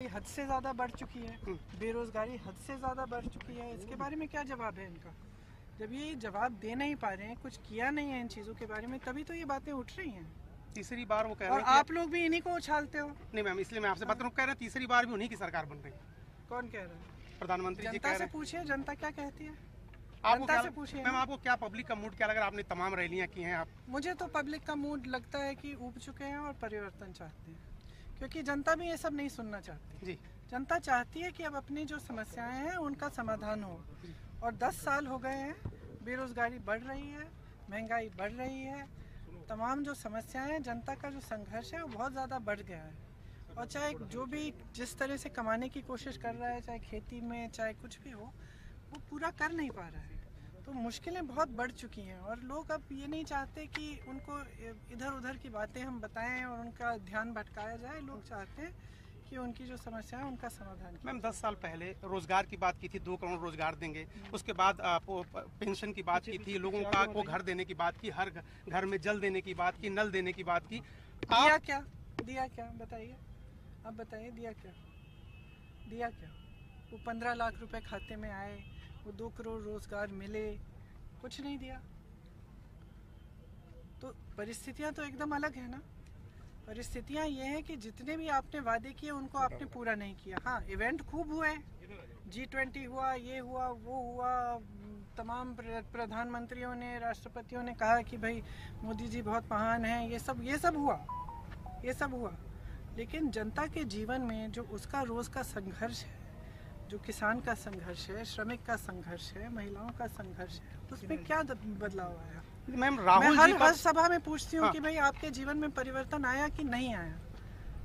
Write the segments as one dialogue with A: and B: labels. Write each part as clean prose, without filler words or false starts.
A: हद से ज़्यादा बढ़ चुकी है, बेरोजगारी हद से ज़्यादा बढ़ चुकी है। इसके बारे में क्या जवाब है इनका? जब ये जवाब दे नहीं पा रहे हैं, कुछ किया नहीं है इन चीज़ों के बारे में, तभी तो ये बातें उठ रही हैं।
B: तीसरी बार वो कह रहे
A: और
B: हैं
A: आप लोग भी इन्हीं को उछालते हो।
B: नहीं मैम, इसलिए मैं आपसे बात कह रहा हूँ, तीसरी बार भी उन्हीं की सरकार बन रही है।
A: कौन कह रहा है?
B: प्रधानमंत्री जी कह
A: जनता
B: रहे
A: से
B: हैं।
A: पूछिए, जनता क्या कहती है।
B: आपको
A: जनता
B: क्या
A: से पूछिए
B: मैम, आपको क्या पब्लिक का मूड क्या लग रहा है? आपने तमाम रैलियां की हैं। आप
A: मुझे तो पब्लिक का मूड लगता है कि ऊब चुके हैं और परिवर्तन चाहते हैं, क्योंकि जनता भी ये सब नहीं सुनना चाहती।
B: जी,
A: जनता चाहती है कि अब अपनी जो समस्याएं हैं उनका समाधान हो। और 10 साल हो गए हैं, बेरोजगारी बढ़ रही है, महंगाई बढ़ रही है, तमाम जो समस्याएं हैं, जनता का जो संघर्ष है वो बहुत ज़्यादा बढ़ गया है। और चाहे जो भी जिस तरह से कमाने की कोशिश कर रहा है, चाहे खेती में चाहे कुछ भी हो, वो पूरा कर नहीं पा रहा है। तो मुश्किलें बहुत बढ़ चुकी हैं और लोग अब ये नहीं चाहते कि उनको इधर उधर की बातें हम बताएं और उनका ध्यान भटकाया जाए। लोग चाहते हैं कि उनकी जो समस्या है उनका समाधान किया।
B: मैम 10 साल पहले रोजगार की बात की थी, 2 करोड़ रोजगार देंगे। उसके बाद आपको पेंशन की बात की थी, लोगों का को घर देने की बात की, हर घर में जल देने की बात की, नल देने की बात की।
A: दिया क्या? दिया क्या बताइए, अब बताइए, दिया क्या? दिया क्या? वो 15 लाख रुपए खाते में आए, वो 2 करोड़ रोजगार मिले, कुछ नहीं दिया। तो परिस्थितियां तो एकदम अलग है ना। परिस्थितियां ये हैं कि जितने भी आपने वादे किए उनको आपने पूरा नहीं किया। हाँ, इवेंट खूब हुए, G20 हुआ, ये हुआ, वो हुआ, तमाम प्रधानमंत्रियों ने, राष्ट्रपतियों ने कहा कि भाई मोदी जी बहुत महान हैं, ये सब हुआ। लेकिन जनता के जीवन में जो उसका रोज़ का संघर्ष है, जो किसान का संघर्ष है, श्रमिक का संघर्ष है, महिलाओं का संघर्ष है, उसमें क्या बदलाव आया?
B: मैम राहुल
A: मैं
B: जी
A: हर सभा में पूछती हूँ
B: हाँ।
A: कि भाई आपके जीवन में परिवर्तन आया कि नहीं आया,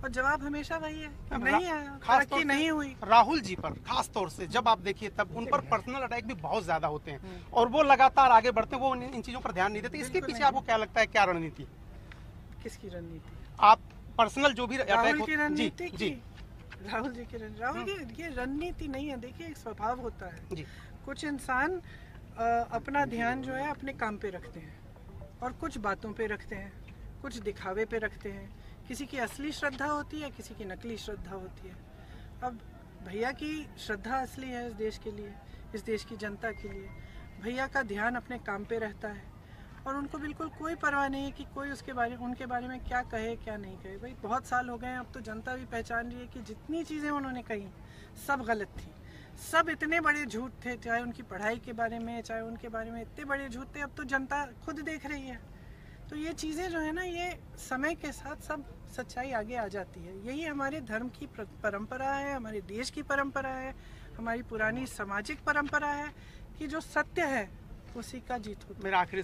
A: और जवाब हमेशा वही है कि नहीं आया, तरक्की नहीं हुई।
B: राहुल जी पर खास तौर से जब आप देखिए तब उन पर पर्सनल अटैक भी बहुत ज्यादा होते हैं और वो लगातार आगे बढ़ते हैं, वो इन चीजों पर ध्यान नहीं देते। इसके पीछे आपको क्या लगता है, क्या रणनीति?
A: किसकी रणनीति?
B: आप पर्सनल जो भी
A: राहुल की रणनीति
B: जी,
A: राहुल जी की राहुल की ये रणनीति नहीं है। देखिए, एक स्वभाव होता है
B: जी।
A: कुछ इंसान अपना ध्यान जो है अपने काम पे रखते हैं और कुछ बातों पे रखते हैं, कुछ दिखावे पे रखते हैं। किसी की असली श्रद्धा होती है, किसी की नकली श्रद्धा होती है। अब भैया की श्रद्धा असली है इस देश के लिए, इस देश की जनता के लिए। भैया का ध्यान अपने काम पे रहता है और उनको बिल्कुल कोई परवाह नहीं है कि कोई उनके बारे में क्या कहे क्या नहीं कहे। भाई बहुत साल हो गए हैं, अब तो जनता भी पहचान रही है कि जितनी चीज़ें उन्होंने कही सब गलत थी, सब इतने बड़े झूठ थे। चाहे उनकी पढ़ाई के बारे में, चाहे उनके बारे में, इतने बड़े झूठ थे। अब तो जनता खुद देख रही है। तो ये चीज़ें जो है ना, ये समय के साथ सब सच्चाई आगे आ जाती है। यही हमारे धर्म की परंपरा है, हमारे देश की परंपरा है, हमारी पुरानी सामाजिक परंपरा है कि जो सत्य है उसी का जीत होता है।
B: मेरा आखिरी